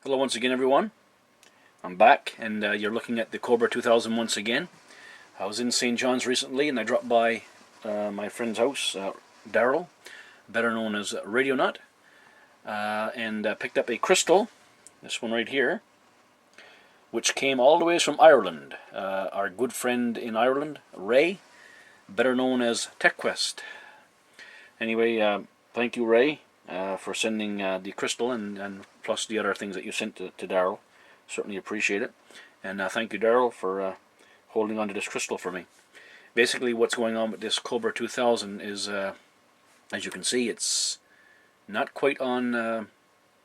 Hello once again, everyone. I'm back, and you're looking at the Cobra 2000 once again. I was in St. John's recently, and I dropped by my friend's house, Daryl, better known as Radio Nut, and picked up a crystal, this one right here, which came all the way from Ireland. Our good friend in Ireland, Ray, better known as TechQuest. Anyway, thank you, Ray, for sending the crystal and plus the other things that you sent to Daryl. Certainly appreciate it. And thank you, Daryl, for holding on to this crystal for me. Basically, what's going on with this Cobra 2000 is, as you can see, it's not quite on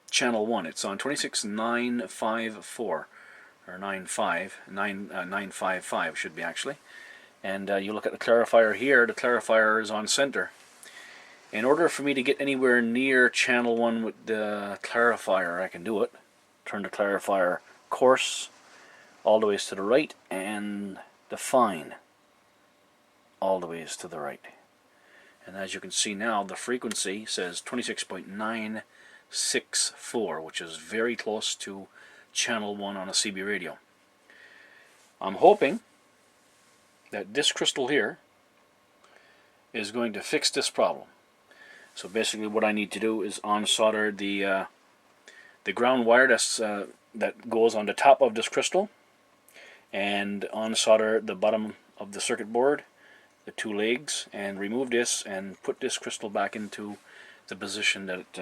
channel 1. It's on 26954, or 955 should be actually. And you look at the clarifier here, the clarifier is on center. In order for me to get anywhere near channel 1 with the clarifier, I can do it. Turn the clarifier coarse all the ways to the right, and the fine all the ways to the right. And as you can see now, the frequency says 26.964, which is very close to channel 1 on a CB radio. I'm hoping that this crystal here is going to fix this problem. So basically what I need to do is unsolder the ground wire that goes on the top of this crystal, and unsolder the bottom of the circuit board, the two legs, and remove this and put this crystal back into the position that it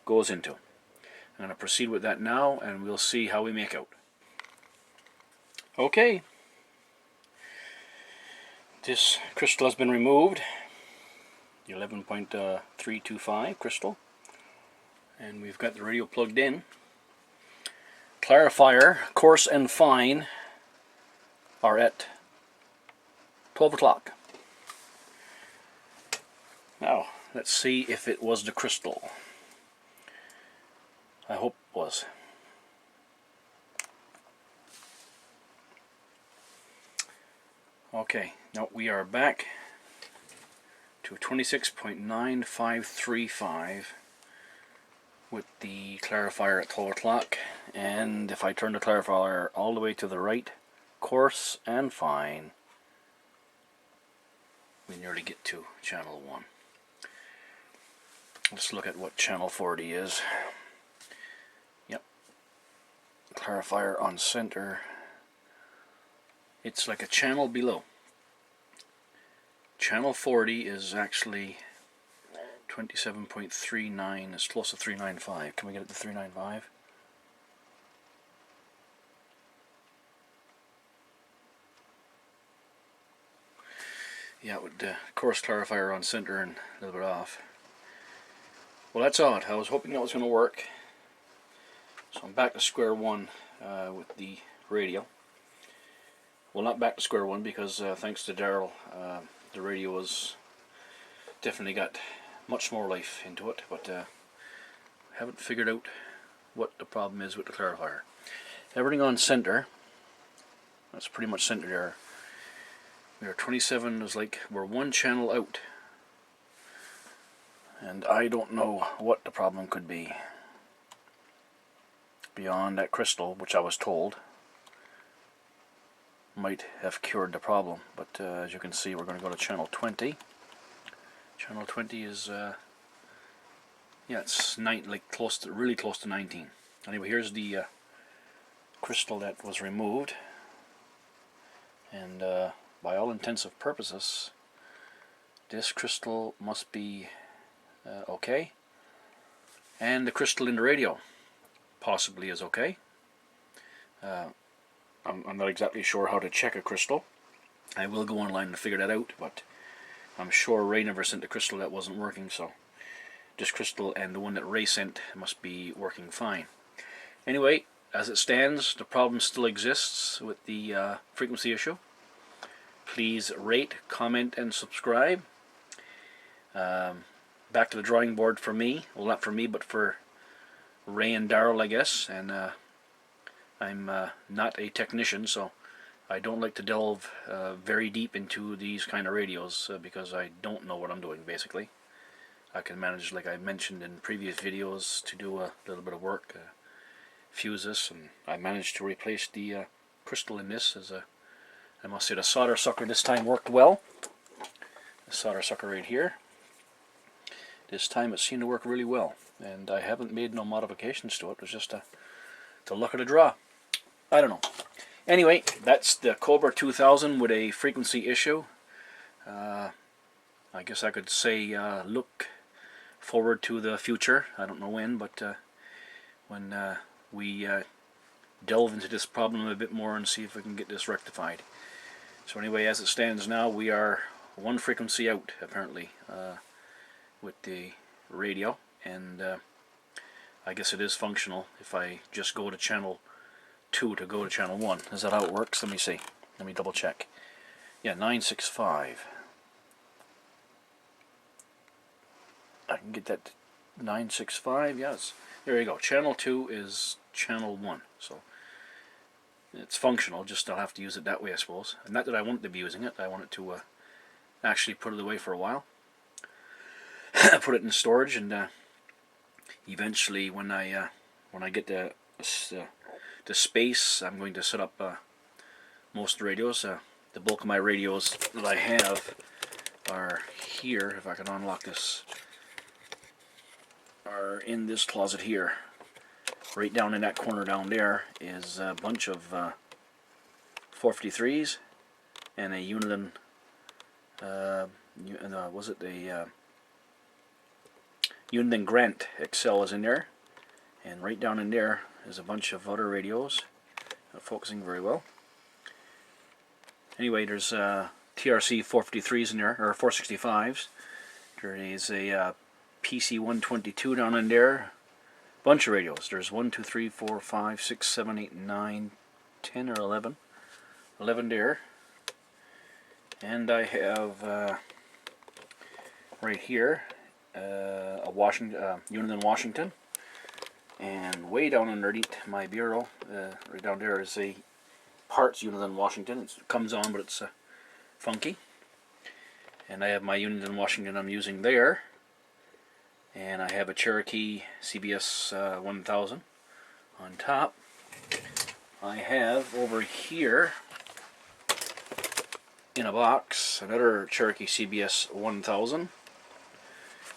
goes into. I'm going to proceed with that now, and we'll see how we make out. Okay, this crystal has been removed, the 11.325 crystal, and we've got the radio plugged in. Clarifier, coarse and fine, are at 12 o'clock. Now, let's see if it was the crystal. I hope it was. Okay, now we are back to 26.9535 with the clarifier at 12 o'clock, and if I turn the clarifier all the way to the right, coarse and fine, we nearly get to channel 1. Let's look at what channel 40 is. Yep, clarifier on center. It's like a channel below. Channel 40 is actually 27.39, it's close to 395. Can we get it to 395? Yeah, with the coarse clarifier on center and a little bit off. Well, that's odd. I was hoping that was going to work. So I'm back to square one with the radio. Well, not back to square one, because thanks to Daryl, the radio has definitely got much more life into it, but haven't figured out what the problem is with the clarifier. Everything on center, that's pretty much center there. We are 27, is like we're one channel out, and I don't know what the problem could be beyond that crystal, which I was told might have cured the problem. But as you can see, we're going to go to channel 20. Channel 20 is yeah, it's really close to 19. Anyway, here's the crystal that was removed, and by all intents and purposes, this crystal must be okay, and the crystal in the radio possibly is okay. I'm not exactly sure how to check a crystal. I will go online and figure that out, but I'm sure Ray never sent a crystal that wasn't working, so this crystal and the one that Ray sent must be working fine. Anyway, as it stands, the problem still exists with the frequency issue. Please rate, comment, and subscribe. Back to the drawing board for me. Well, not for me, but for Ray and Daryl, I guess. And I'm not a technician, so I don't like to delve very deep into these kind of radios because I don't know what I'm doing, basically. I can manage, like I mentioned in previous videos, to do a little bit of work, fuse this, and I managed to replace the crystal in this. I must say the solder sucker this time worked well. The solder sucker right here. This time it seemed to work really well, and I haven't made no modifications to it. It was just the luck of the draw. I don't know. Anyway, that's the Cobra 2000 with a frequency issue. I guess I could say look forward to the future. I don't know when, but when we delve into this problem a bit more and see if we can get this rectified. So anyway, as it stands now, we are one frequency out, apparently, with the radio, and I guess it is functional if I just go to channel 2 to go to channel 1. Is that how it works? Let me see. Let me double check. Yeah, 965. I can get that 965, yes. There you go. Channel 2 is channel 1. So it's functional, just I'll have to use it that way, I suppose. And not that I want to be using it. I want it to actually put it away for a while. Put it in storage, and eventually when I get the space, I'm going to set up most of the radios. The bulk of my radios that I have are here. If I can unlock this, are in this closet here. Right down in that corner down there is a bunch of 453s and a Uniden. Was it the Uniden Grant XL is in there, and right down in there is a bunch of other radios. Not focusing very well. Anyway, there's TRC 453s in there, or 465s. There is a PC 122 down in there. Bunch of radios. There's 1, 2, 3, 4, 5, 6, 7, 8, 9, 10 or 11. 11 there. And I have right here a Uniden Washington, and way down underneath my bureau, right down there, is a parts Uniden Washington. It comes on, but it's funky. And I have my Uniden Washington I'm using there, and I have a Cherokee CBS 1000 on top. I have over here in a box another Cherokee CBS 1000,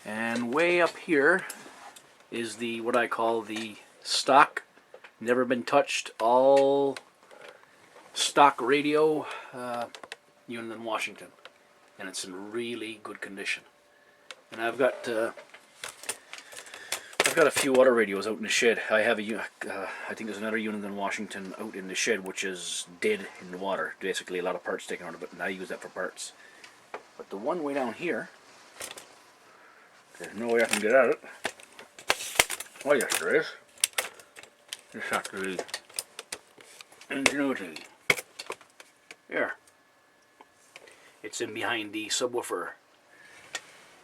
and way up here is the what I call the stock, never been touched, all stock radio Uniden Washington, and it's in really good condition. And I've got a few other radios out in the shed. I have I think there's another Uniden Washington out in the shed which is dead in the water. Basically a lot of parts taken out of it, and I use that for parts. But the one way down here, there's no way I can get at it. Oh yes, there is. Just have to be ingenuity. Here. It's in behind the subwoofer.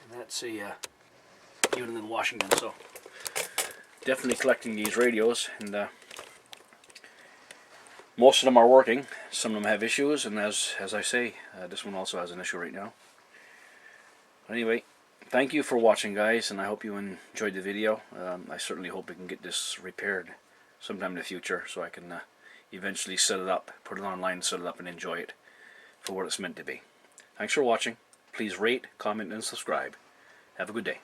And that's a Uniden Washington, so definitely collecting these radios, and most of them are working. Some of them have issues, and as I say, this one also has an issue right now. But anyway, thank you for watching, guys, and I hope you enjoyed the video. I certainly hope we can get this repaired sometime in the future, so I can eventually set it up, put it online, set it up, and enjoy it for what it's meant to be. Thanks for watching. Please rate, comment, and subscribe. Have a good day.